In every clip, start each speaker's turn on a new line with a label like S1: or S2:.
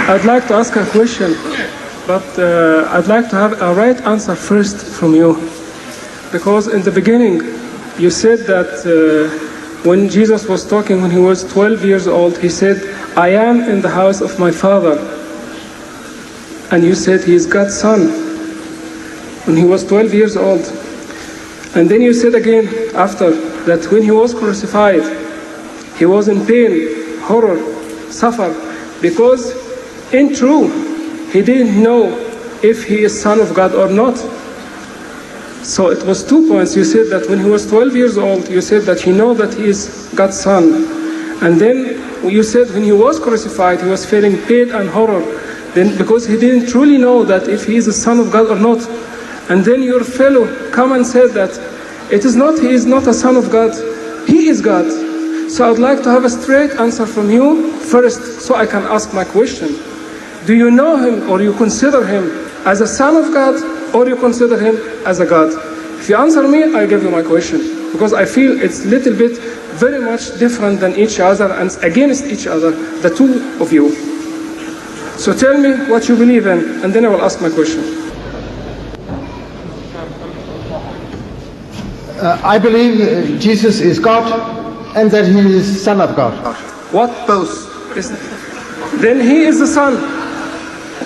S1: I'd like to ask a question, but I'd like to have a right answer first from you. Because in the beginning, you said that when Jesus was talking when he was 12 years old, he said, I am in the house of my father. And you said he is God's son when he was 12 years old. And then you said again after that when he was crucified, he was in pain, horror, suffer, because in truth, he didn't know if he is son of God or not. So it was 2 points. You said that when he was 12 years old, you said that he know that he is God's son. And then you said when he was crucified, he was feeling pain and horror. Then because he didn't truly know that if he is the son of God or not. And then your fellow come and said that it is not, he is not a son of God, he is God. So I'd like to have a straight answer from you first so I can ask my question. Do you know him or you consider him as a son of God or you consider him as a God? If you answer me, I'll give you my question. Because I feel it's a little bit very much different than each other and against each other, the two of you. So tell me what you believe in and then I will ask my question.
S2: I believe Jesus is God and that he is Son of God.
S1: What? Both. Then he is the Son.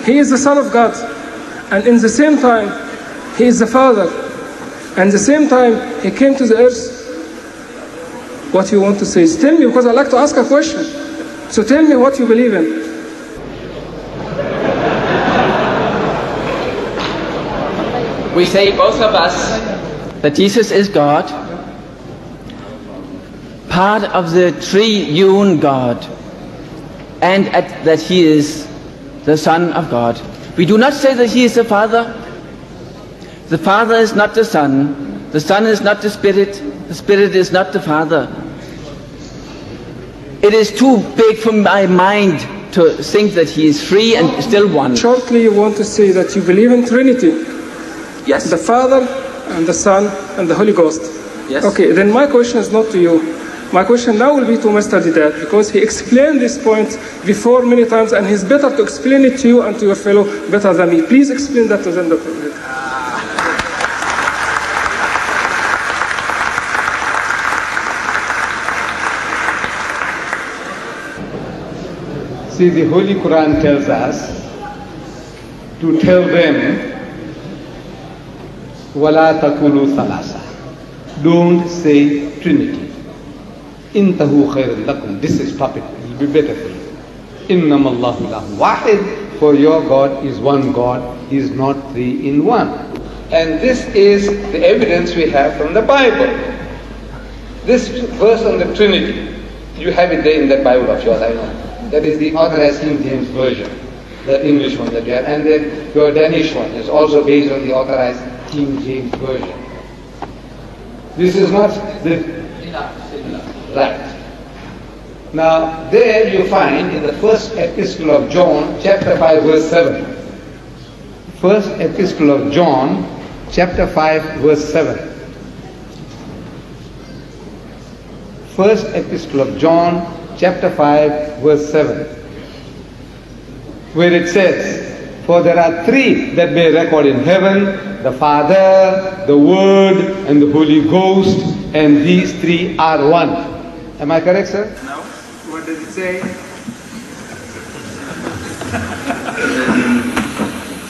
S1: He is the Son of God. And in the same time, he is the Father. And at the same time, he came to the earth. What you want to say? Tell me, because I like to ask a question. So tell me what you believe in.
S3: We say, both of us, that Jesus is God, part of the triune God, and that he is the Son of God. We do not say that he is the Father. The Father is not the Son. The Son is not the Spirit. The Spirit is not the Father. It is too big for my mind to think that he is free and still one.
S1: Shortly, you want to say that you believe in Trinity.
S3: Yes.
S1: The Father and the Son and the Holy Ghost.
S3: Yes.
S1: Okay, then my question is not to you. My question now will be to Mr. Didat, because he explained this point before many times, and he's better to explain it to you and to your fellow better than me. Please explain that to them, Dr. Didat.
S4: See, the Holy Quran tells us to tell them, وَلَا تَقُولُوا ثَلَاثَةً. Don't say Trinity. إِنْتَهُ خَيْرٌ لَكُمْ. This is topic. It will be better for you. إِنَّمَا اللَّهُ إِلَهٌ وَاحِدٌ. For your God is one God, He is not three in one. And this is the evidence we have from the Bible. This verse on the Trinity, you have it there in that Bible of yours, I know. That is the Authorized King James Version, the English one that you have. And then your Danish one is also based on the Authorized King James Version. This is not the... Right. Now, there you find in the first epistle of John, chapter 5, verse 7. First epistle of John, chapter 5, verse 7. First epistle of John, chapter 5, verse 7. Where it says, for there are three that bear record in heaven, the Father, the Word, and the Holy Ghost, and these three are one. Am I correct, sir?
S1: No. What does it say?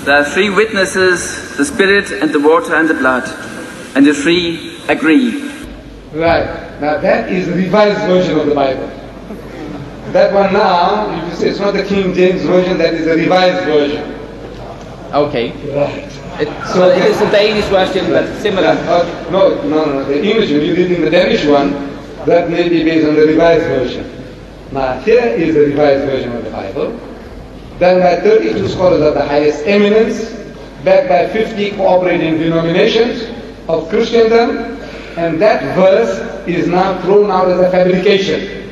S3: There are three witnesses, the Spirit and the water and the blood, and the three agree.
S4: Right. Now that is the revised version of the Bible. That one now, you say it's not the King James Version, that is the revised version.
S3: Okay.
S4: Right.
S3: So it is the Danish version, but similar.
S4: No. The English one, you read in the Danish one, that may be based on the revised version. Now here is the revised version of the Bible, done by 32 scholars of the highest eminence, backed by 50 cooperating denominations of Christendom, and that verse is now thrown out as a fabrication.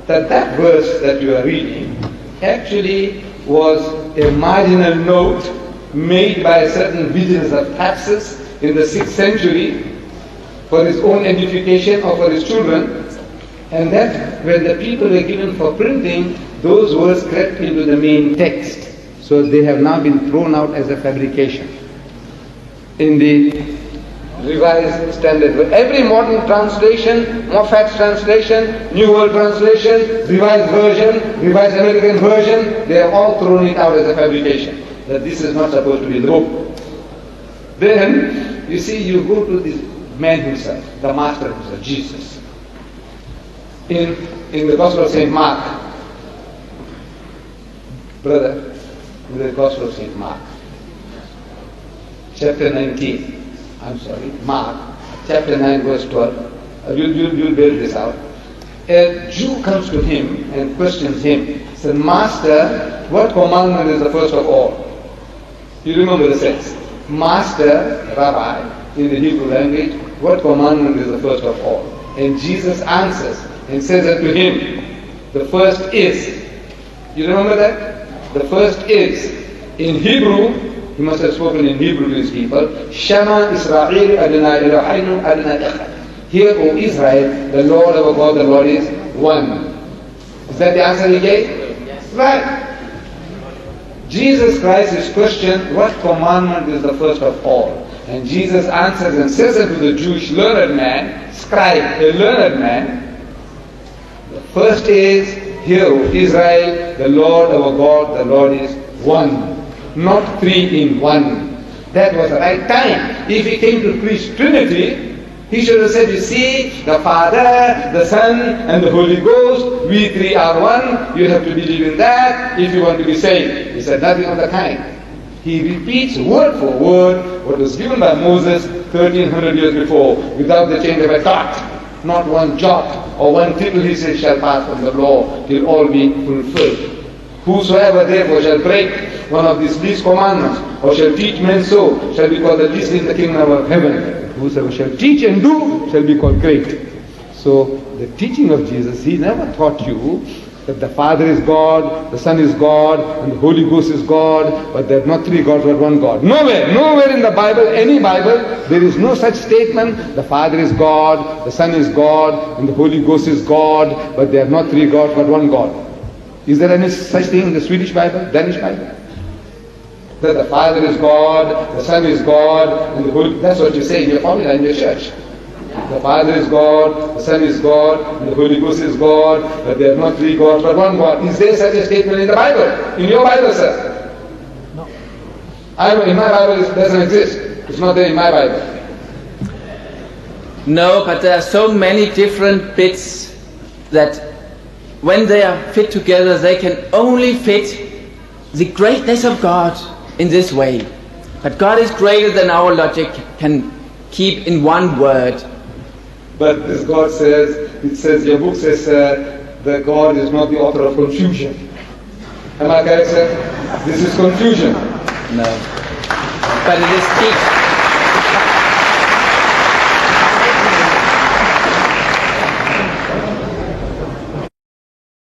S4: That verse that you are reading actually was a marginal note made by a certain Vigilant of Thapsus in the 6th century for his own edification or for his children, and that when the people were given for printing, those words crept into the main text. So they have now been thrown out as a fabrication. In the Revised Standard, every modern translation, Moffat's translation, New World Translation, Revised Version, Revised American Version, they have all thrown it out as a fabrication. That this is not supposed to be in the book. Then, you see, you go to this man himself, the Master himself, Jesus. In the Gospel of St. Mark, brother, in the Gospel of St. Mark, chapter 19, Mark, chapter 9, verse 12, you'll bear this out. A Jew comes to him and questions him, says, Master, what commandment is the first of all? You remember the sense. Master, Rabbi, in the Hebrew language, what commandment is the first of all? And Jesus answers and says unto him, the first is. You remember that? The first is. In Hebrew, he must have spoken in Hebrew to his people, Shema Israel Adonai Eloheinu Adonai Echad. Hear, O Israel, the Lord our God, the Lord is one. Is that the answer he gave? Yes. Right. Jesus Christ is questioned, what commandment is the first of all? And Jesus answers and says unto the Jewish learned man, scribe, a learned man, the first is, hear, O Israel, the Lord our God, the Lord is one. Not three in one. That was the right time. If he came to preach Trinity, he should have said, you see, the Father, the Son, and the Holy Ghost, we three are one. You have to believe in that if you want to be saved. He said nothing of the kind. He repeats word for word what was given by Moses 1300 years before, without the change of a dot. Not one jot or one tittle, he said, shall pass from the law till all be fulfilled. Whosoever therefore shall break one of these least commandments, or shall teach men so, shall be called the least in the kingdom of heaven. Whosoever shall teach and do, shall be called great. So, the teaching of Jesus, he never taught you that the Father is God, the Son is God, and the Holy Ghost is God, but there are not three gods but one God. Nowhere in the Bible, any Bible, there is no such statement, the Father is God, the Son is God, and the Holy Ghost is God, but there are not three gods but one God. Is there any such thing in the Swedish Bible, Danish Bible? That the Father is God, the Son is God, and the Holy... That's what you say in your formula in your church. The Father is God, the Son is God, and the Holy Ghost is God, but there are not three gods but one God. Is there such a statement in the Bible? In your Bible, sir? No. I know in my Bible it doesn't exist. It's not there in my Bible.
S3: No, but there are so many different bits that when they are fit together, they can only fit the greatness of God in this way. But God is greater than our logic can keep in one word.
S4: But this God says, it says, your book says, that God is not the author of confusion. Am I correct, sir? This is confusion.
S3: No. But it is teaching.